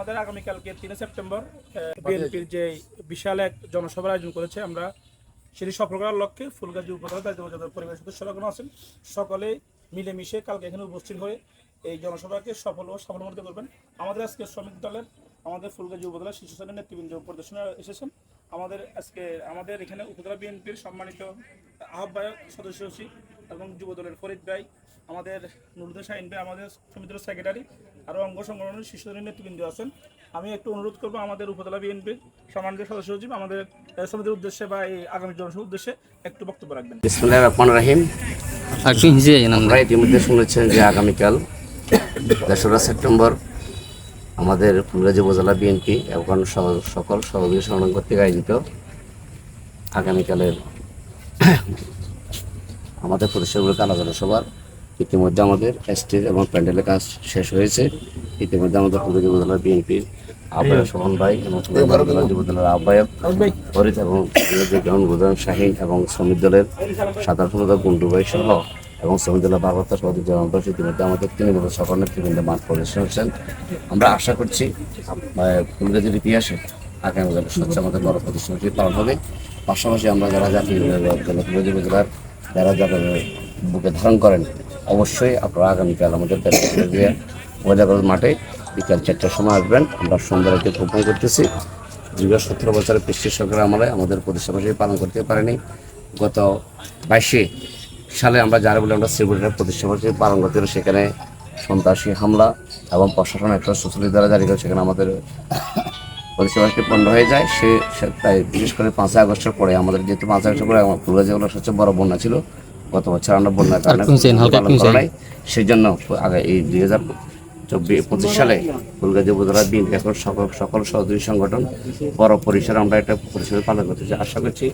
আমাদের আগামীকালকে 3 সেপ্টেম্বর বিএনপির যে বিশাল এক জনসভার আয়োজন করেছে, আমরা সেটি সফল করার লক্ষ্যে ফুলগাজী উপজেলা দায়িত্বপ্রাপ্ত পরিবার সদস্যরা আছেন, সকলে মিলেমিশে কালকে এখানে উপস্থিত হয়ে এই জনসভাকে সফল ও সাফল্যমণ্ডিত করবেন। আমাদের আজকে শ্রমিক দলের আমাদের ফুলগাজী উপজেলা শীর্ষ শ্রেণীর নেতৃবৃন্দ পরিদর্শনে এসেছেন। আমাদের এখানে উপজেলা বিএনপির সম্মানিত আহ্বায়ক সদস্য সচিব এবং যুব দলের ফরিদ ভাই, আমাদের নুরুদ্দিন শাহিন ভাই, আমাদের সমিতির সেক্রেটারি, আরও অঙ্গ সংগঠনের শীর্ষ শ্রেণীর নেতৃবৃন্দ আছেন। আমি একটু অনুরোধ করবো আমাদের উপজেলা বিএনপির সম্মানিত সদস্য সচিব আমাদের সমিতির উদ্দেশ্যে বা এই আগামী জনসভার উদ্দেশ্যে একটু বক্তব্য রাখবেন। বিসমিল্লাহির রহমানির রহিম। আপনারা ইতিমধ্যে শুনেছেন যে আগামীকাল 3রা সেপ্টেম্বর আমাদের ফুলগাজী উপজেলা বিএনপি এবং সকল সহযোগী সংগঠন কর্তৃক আয়োজিত আগামীকালের আমাদের প্রতিষ্ঠানগুলোকে আলোচনা সভার ইতিমধ্যে আমাদের স্টেজ এবং প্যান্ডেলের কাজ শেষ হয়েছে। ইতিমধ্যে আমাদের ফুলগাজী উপজেলা বিএনপির আহ্বায়ক সোহন ভাই এবং যুব দলের আহ্বায়ক ফরিদ এবং শাহিন এবং শ্রমিক দলের সাধারণ সম্পাদক গুন্ডু ভাই সহ এবং শ্রমিক দলের ভারপ্রাপ্ত সভাপতি জনপ্রশ ইতিমধ্যে আমাদের তৃণমূল সকল নেতৃবৃন্দ মাঠ পরিদর্শন হচ্ছেন। আমরা আশা করছি ফুলগাজীর ইতিহাসে আগামী স্বচ্ছ আমাদের বড় প্রতিষ্ঠানটি পালন হবে। পাশাপাশি আমরা যারা জাতীয় ফুলগাজী উপজেলার যারা বুকে ধারণ করেন, অবশ্যই আপনারা আগামীকাল আমাদের ওয়াজাগর মাঠে বিকাল 4টার সময় আসবেন। আমরা সুন্দর একটি প্রোগ্রাম করতেছি। দীর্ঘ 17 বছরের পৃষ্টির সরকারের আমলে আমাদের প্রতিষ্ঠাবাসী পালন করতে পারেনি। গত 22 সালে আমরা যারা বলে আমরা শ্রীপুরের প্রতিষ্ঠাবাসী পালন করতে পারি, সেখানে সন্ত্রাসী হামলা এবং প্রশাসন একটা সুচলিত দ্বারা জারি করে সেখানে আমাদের প্রতিষ্ঠাবাসী পণ্ড হয়ে যায়। তাই বিশেষ করে 5 আগস্টের পরে আমাদের যেহেতু 5 আগস্টের পরে আমার ফুলগাজী জেলার সবচেয়ে বড় বন্যা ছিল, গত বছর আমরা বন্যার কারণে সেই জন্য আগে এই 2025 সালে ফুলগাজী উপজেলা বিএনপি এখন সকল সহযোগী সংগঠন বড় পরিসরে আমরা একটা পরিসরে পালন করতেছি। আশা করছি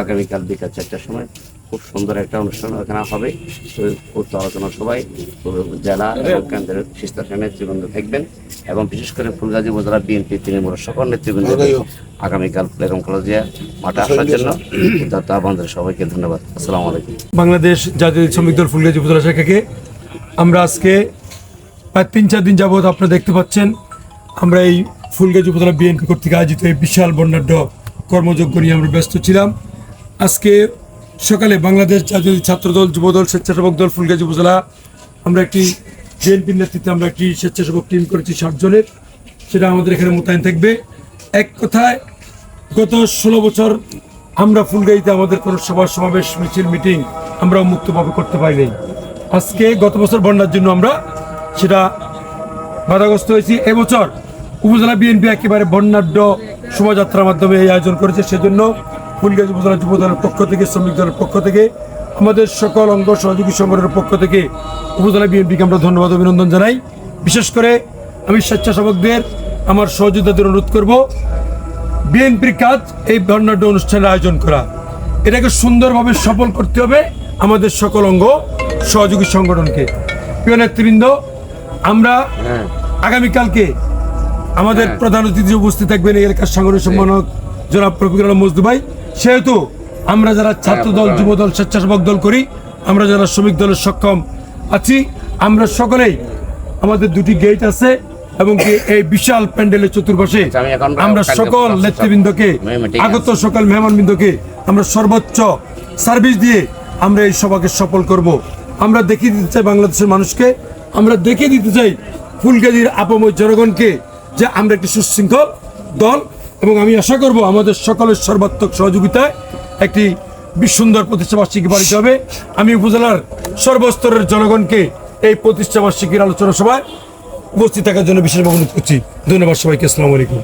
আগামীকাল বিকাল 4টার সময় খুব সুন্দর একটা অনুষ্ঠান এখানে হবে। উচ্চ আলোচনা সবাই জেলা এবং কেন্দ্রের শীর্ষস্থানীয় নেতৃবৃন্দ থাকবেন এবং বিশেষ করে ফুলগাজী উপজেলা বিএনপি তৃণমূলের সকল নেতৃবৃন্দ আগামীকাল প্লেগ্রাউন্ড কলেজে মাঠে আসার জন্য আমাদের সবাইকে ধন্যবাদ। আসসালামু আলাইকুম। বাংলাদেশ জাতীয় শ্রমিক দল ফুলগাজী উপজেলা শাখাকে আমরা আজকে প্রায় 3-4 দিন যাবৎ আপনারা দেখতে পাচ্ছেন আমরা এই ফুলগাজী উপজেলা বিএনপি কর্তৃক আয়োজিত এই বিশাল বর্ণাঢ্য কর্মযজ্ঞ নিয়ে আমরা ব্যস্ত ছিলাম। আজকে সকালে বাংলাদেশ জাতীয় ছাত্রদল, যুবদল, স্বেচ্ছাসেবক দল ফুলগাজী উপজেলা আমরা একটি বিএনপির নেতৃত্বে আমরা একটি স্বেচ্ছাসেবক টিম করেছি 60 জনের, সেটা আমাদের এখানে মোতায়েন থাকবে। এক কথায় গত 16 বছর আমরা ফুলগাজীতে আমাদের কোনো সভা সমাবেশ মিছিল মিটিং আমরা মুক্তভাবে করতে পারিনি। আজকে গত বছর বন্যার জন্য আমরা সেটা বাধাগ্রস্ত হয়েছি। এবছর উপজেলা বিএনপি একেবারে বর্ণাঢ্য শোভাযাত্রার মাধ্যমে এই আয়োজন করেছে। সেজন্য ফুলগাজী উপজেলা যুব দলের পক্ষ থেকে, শ্রমিক দলের পক্ষ থেকে, আমাদের সকল অঙ্গ সহযোগী সংগঠনের পক্ষ থেকে উপজেলা বিএনপিকে আমরা ধন্যবাদ অভিনন্দন জানাই। বিশেষ করে আমি স্বেচ্ছাসেবকদের, আমার সহযোগিতাদের অনুরোধ করব, বিএনপির কাজ এই বর্ণাঢ্য অনুষ্ঠানের আয়োজন করা, এটাকে সুন্দরভাবে সফল করতে হবে আমাদের সকল অঙ্গ সহযোগী সংগঠনকে। প্রিয় নেতৃবৃন্দ, আমরা আগামীকালকে আমাদের প্রধান অতিথি উপস্থিত থাকবেন এই এলাকার সাংগঠনিক সম্পাদক জনাব রফিকুল আলম মজদু ভাই। সেহেতু আমরা যারা ছাত্র দল, যুব দল, স্বেচ্ছাসেবক দল করি, আমরা যারা শ্রমিক দলের সক্ষম আছি, আমরা সকলেই আমাদের 2টি গেট আছে এবং এই বিশাল প্যান্ডেলের চতুর্পাশে আমরা সকল নেতৃবৃন্দকে, আগত সকল মেহমানবৃন্দকে আমরা সর্বোচ্চ সার্ভিস দিয়ে আমরা এই সভাকে সফল করব। আমরা দেখিয়ে দিতে চাই বাংলাদেশের মানুষকে, আমরা দেখিয়ে দিতে চাই ফুলগাজীর আপামর জনগণকে যে আমরা একটি সুশৃঙ্খল দল, এবং আমি আশা করব আমাদের সকলের সর্বাত্মক সহযোগিতায় একটি সুন্দর প্রতিষ্ঠাবার্ষিকী পালিত হবে। আমি উপজেলার সর্বস্তরের জনগণকে এই প্রতিষ্ঠাবার্ষিকীর আলোচনা সভায় উপস্থিত থাকার জন্য বিশেষভাবে অনুরোধ করছি। ধন্যবাদ সবাইকে। আসসালামু আলাইকুম।